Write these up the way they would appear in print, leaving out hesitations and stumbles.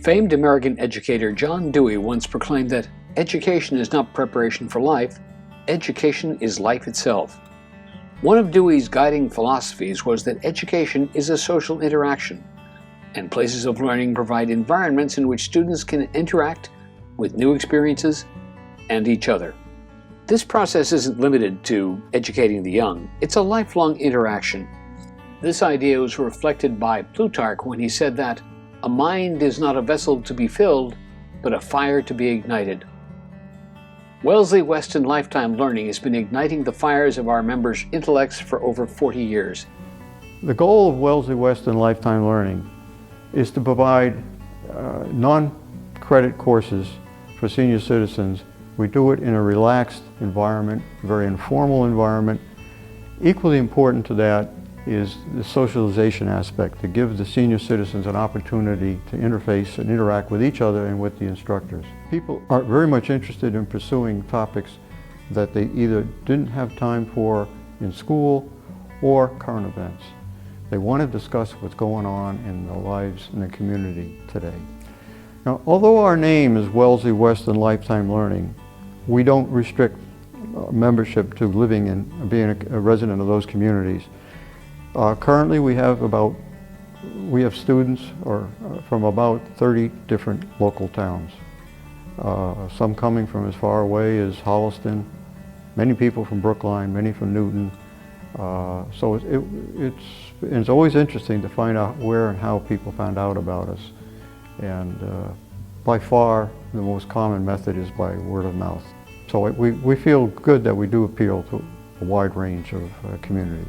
Famed American educator John Dewey once proclaimed that education is not preparation for life, education is life itself. One of Dewey's guiding philosophies was that education is a social interaction, and places of learning provide environments in which students can interact with new experiences and each other. This process isn't limited to educating the young, it's a lifelong interaction. This idea was reflected by Plutarch when he said that a mind is not a vessel to be filled, but a fire to be ignited. Wellesley-Weston Lifetime Learning has been igniting the fires of our members' intellects for over 40 years. The goal of Wellesley-Weston Lifetime Learning is to provide non-credit courses for senior citizens. We do it in a relaxed environment, a very informal environment. Equally important to that is the socialization aspect, to give the senior citizens an opportunity to interface and interact with each other and with the instructors. People are very much interested in pursuing topics that they either didn't have time for in school or current events. They want to discuss what's going on in their lives in the community today. Now, although our name is Wellesley-Weston Lifetime Learning, we don't restrict membership to living and being a resident of those communities. Currently, we have students from about 30 different local towns. Some coming from as far away as Holliston, many people from Brookline, many from Newton. So it's always interesting to find out where and how people found out about us. And by far, the most common method is by word of mouth. So we feel good that we do appeal to a wide range of communities.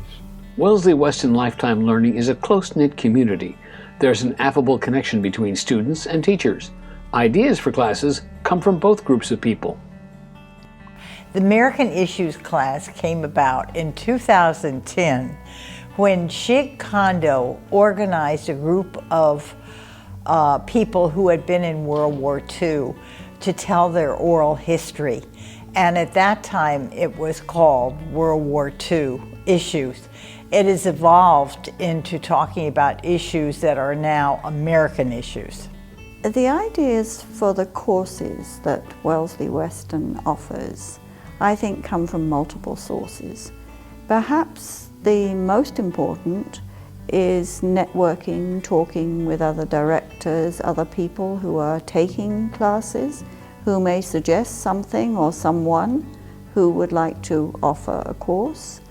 Wellesley-Weston Lifetime Learning is a close-knit community. There's an affable connection between students and teachers. Ideas for classes come from both groups of people. The American Issues class came about in 2010 when Sheikh Kondo organized a group of people who had been in World War II to tell their oral history. And at that time it was called World War II Issues. It has evolved into talking about issues that are now American issues. The ideas for the courses that Wellesley-Weston offers, I think, come from multiple sources. Perhaps the most important is networking, talking with other directors, other people who are taking classes, who may suggest something or someone who would like to offer a course.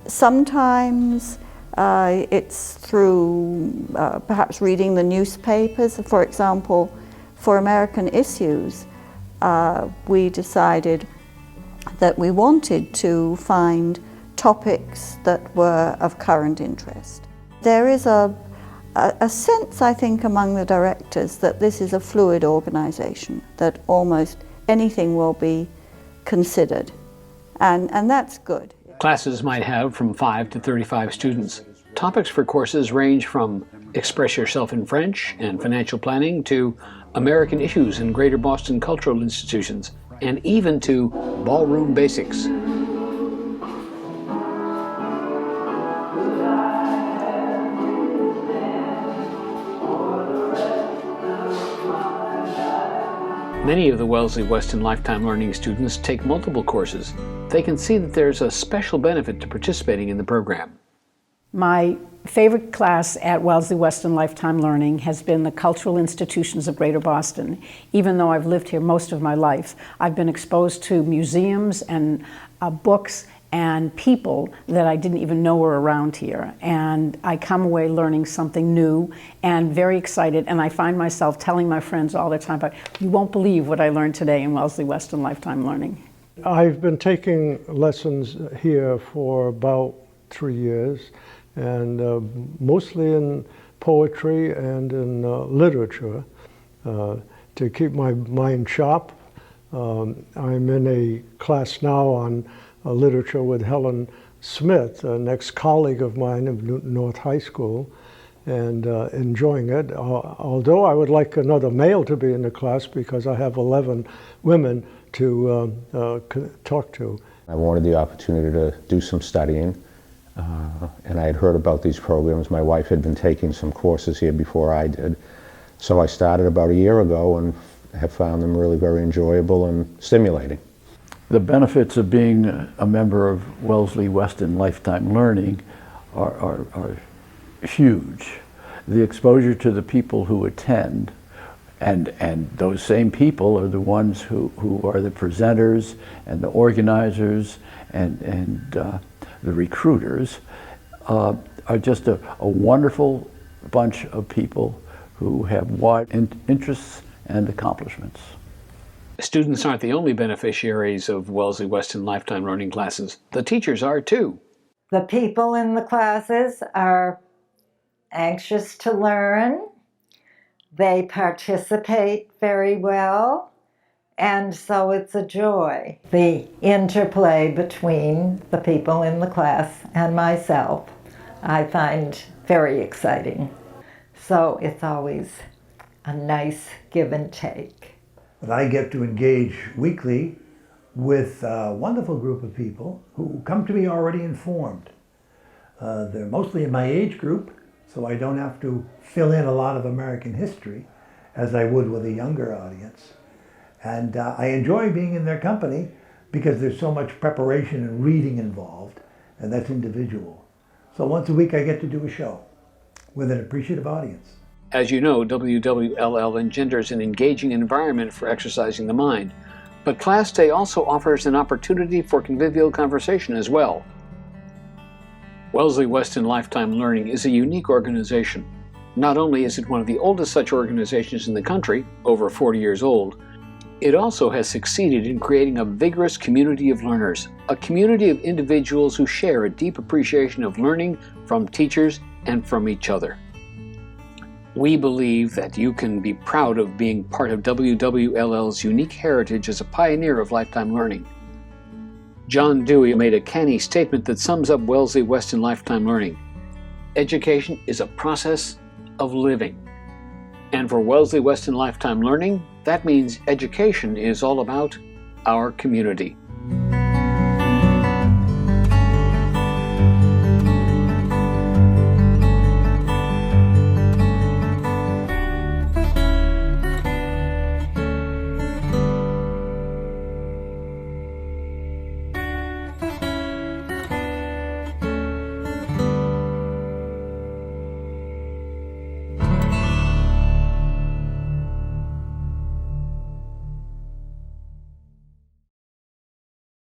Sometimes it's through perhaps reading the newspapers. For example, for American Issues, we decided that we wanted to find topics that were of current interest. There is a sense, I think, among the directors that this is a fluid organization, that almost anything will be considered, and that's good. Classes might have from 5 to 35 students. Topics for courses range from express yourself in French and financial planning to American issues in Greater Boston cultural institutions, and even to ballroom basics. Many of the Wellesley-Weston Lifetime Learning students take multiple courses. They can see that there's a special benefit to participating in the program. My favorite class at Wellesley-Weston Lifetime Learning has been the Cultural Institutions of Greater Boston. Even though I've lived here most of my life, I've been exposed to museums and books and people that I didn't even know were around here. And I come away learning something new and very excited, and I find myself telling my friends all the time about, you won't believe what I learned today in Wellesley-Weston Lifetime Learning. I've been taking lessons here for about 3 years, and mostly in poetry and in literature, to keep my mind sharp. I'm in a class now on literature with Helen Smith, an ex-colleague of mine of Newton North High School, and enjoying it. Although I would like another male to be in the class because I have 11 women to talk to. I wanted the opportunity to do some studying, and I had heard about these programs. My wife had been taking some courses here before I did, So I started about a year ago and have found them really very enjoyable and stimulating. The benefits of being a member of Wellesley-Weston Lifetime Learning are huge. The exposure to the people who attend, and those same people are the ones who are the presenters and the organizers and the recruiters, are just a wonderful bunch of people who have wide interests and accomplishments. Students aren't the only beneficiaries of Wellesley-Weston Lifetime Learning classes. The teachers are too. The people in the classes are anxious to learn. They participate very well, and so it's a joy. The interplay between the people in the class and myself, I find very exciting. So it's always a nice give and take. But I get to engage weekly with a wonderful group of people who come to me already informed. They're mostly in my age group, so I don't have to fill in a lot of American history as I would with a younger audience. And I enjoy being in their company because there's so much preparation and reading involved, and that's individual. So once a week I get to do a show with an appreciative audience. As you know, WWLL engenders an engaging environment for exercising the mind, but Class Day also offers an opportunity for convivial conversation as well. Wellesley-Weston Lifetime Learning is a unique organization. Not only is it one of the oldest such organizations in the country, over 40 years old, it also has succeeded in creating a vigorous community of learners, a community of individuals who share a deep appreciation of learning from teachers and from each other. We believe that you can be proud of being part of WWLL's unique heritage as a pioneer of lifetime learning. John Dewey made a canny statement that sums up Wellesley-Weston Lifetime Learning. Education is a process of living. And for Wellesley-Weston Lifetime Learning, that means education is all about our community.